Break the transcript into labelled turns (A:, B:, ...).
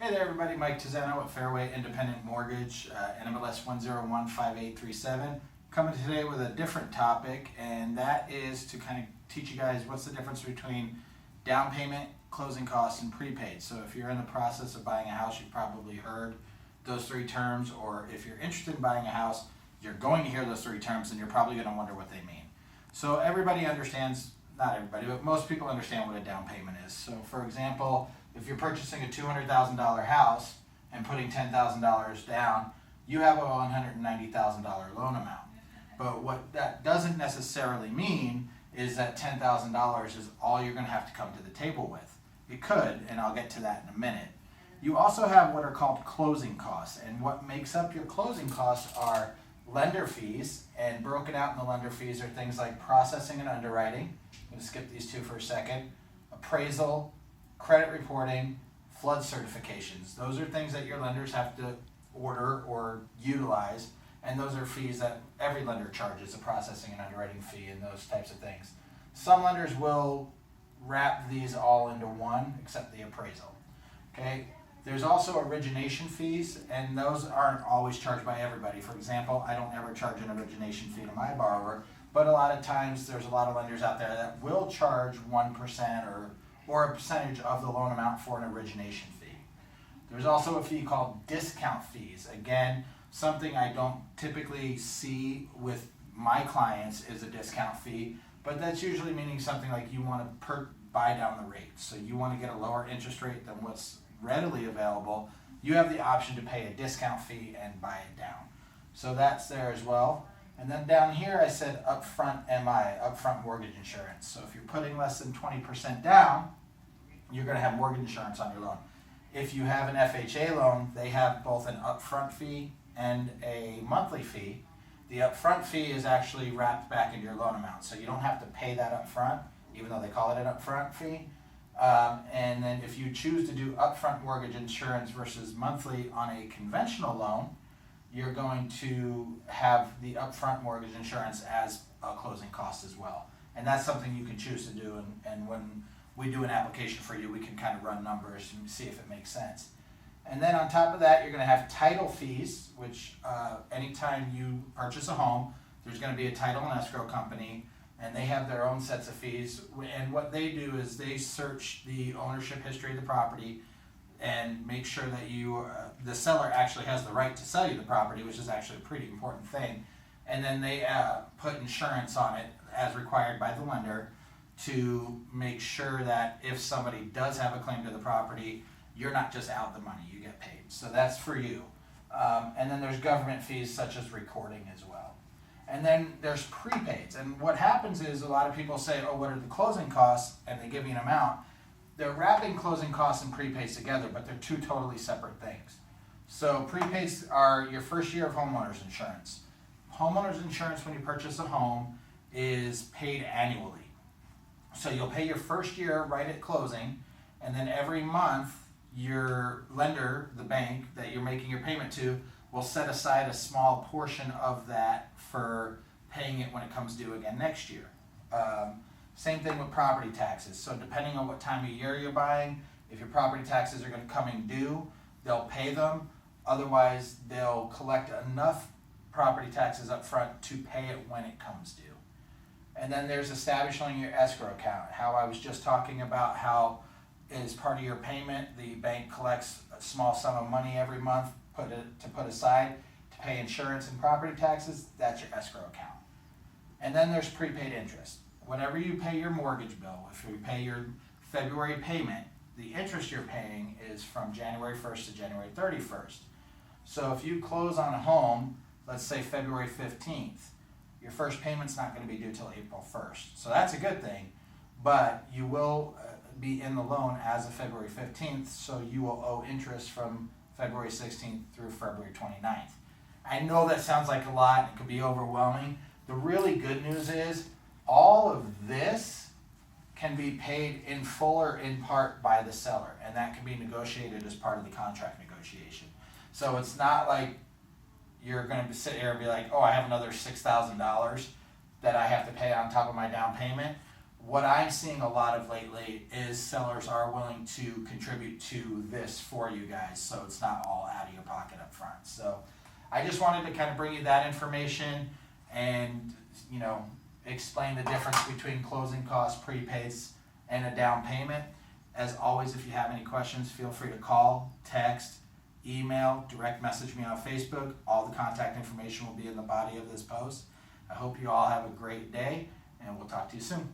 A: Hey there everybody, Mike Tizzano at Fairway Independent Mortgage, NMLS 1015837. Coming today with a different topic, and that is to kind of teach you guys what's the difference between down payment, closing costs, and prepaid. So if you're in the process of buying a house, you've probably heard those three terms, or if you're interested in buying a house, you're going to hear those three terms and you're probably going to wonder what they mean. So everybody understands, not everybody, but most people understand what a down payment is. So for example, if you're purchasing a $200,000 house and putting $10,000 down, you have a $190,000 loan amount. But what that doesn't necessarily mean is that $10,000 is all you're going to have to come to the table with. It could, and I'll get to that in a minute. You also have what are called closing costs, and what makes up your closing costs are lender fees, and broken out in the lender fees are things like processing and underwriting. I'm going to skip these two for a second. Appraisal, credit reporting, flood certifications. Those are things that your lenders have to order or utilize, and those are fees that every lender charges, a processing and underwriting fee and those types of things. Some lenders will wrap these all into one, except the appraisal. Okay. There's also origination fees, and those aren't always charged by everybody. For example, I don't ever charge an origination fee to my borrower, but a lot of times there's a lot of lenders out there that will charge 1% or a percentage of the loan amount for an origination fee. There's also a fee called discount fees. Again, something I don't typically see with my clients is a discount fee, but that's usually meaning something like you want to buy down the rate. So you want to get a lower interest rate than what's readily available. You have the option to pay a discount fee and buy it down. So that's there as well. And then down here I said upfront MI, upfront mortgage insurance. So if you're putting less than 20% down, you're going to have mortgage insurance on your loan. If you have an FHA loan, they have both an upfront fee and a monthly fee. The upfront fee is actually wrapped back into your loan amount, so you don't have to pay that upfront, even though they call it an upfront fee. And then if you choose to do upfront mortgage insurance versus monthly on a conventional loan, you're going to have the upfront mortgage insurance as a closing cost as well. And that's something you can choose to do, and when we do an application for you, we can kind of run numbers and see if it makes sense. And then on top of that, you're going to have title fees, which anytime you purchase a home, there's going to be a title and escrow company, and they have their own sets of fees. And what they do is they search the ownership history of the property and make sure that the seller actually has the right to sell you the property, which is actually a pretty important thing. And then they put insurance on it as required by the lender to make sure that if somebody does have a claim to the property, you're not just out the money, you get paid. So that's for you. And then there's government fees such as recording as well. And then there's prepaids. And what happens is a lot of people say, oh, what are the closing costs? And they give you an amount. They're wrapping closing costs and prepaids together, but they're two totally separate things. So prepaids are your first year of homeowner's insurance. Homeowner's insurance when you purchase a home is paid annually. So you'll pay your first year right at closing, and then every month your lender, the bank that you're making your payment to, will set aside a small portion of that for paying it when it comes due again next year. Same thing with property taxes. So depending on what time of year you're buying, if your property taxes are going to come in due, they'll pay them. Otherwise, they'll collect enough property taxes up front to pay it when it comes due. And then there's establishing your escrow account. How I was just talking about how as part of your payment, the bank collects a small sum of money every month to put aside to pay insurance and property taxes. That's your escrow account. And then there's prepaid interest. Whenever you pay your mortgage bill, if you pay your February payment, the interest you're paying is from January 1st to January 31st. So if you close on a home, let's say February 15th, your first payment's not going to be due till April 1st. So that's a good thing, but you will be in the loan as of February 15th, so you will owe interest from February 16th through February 29th. I know that sounds like a lot, it could be overwhelming. The really good news is all of this can be paid in full or in part by the seller, and that can be negotiated as part of the contract negotiation. So it's not like you're going to sit here and be like, oh, I have another $6,000 that I have to pay on top of my down payment. what I'm seeing a lot of lately is sellers are willing to contribute to this for you guys, so it's not all out of your pocket up front. So I just wanted to kind of bring you that information and, you know, explain the difference between closing costs, prepaids, and a down payment. As always, if you have any questions, feel free to call, text, email, direct message me on Facebook. All the contact information will be in the body of this post. I hope you all have a great day, and we'll talk to you soon.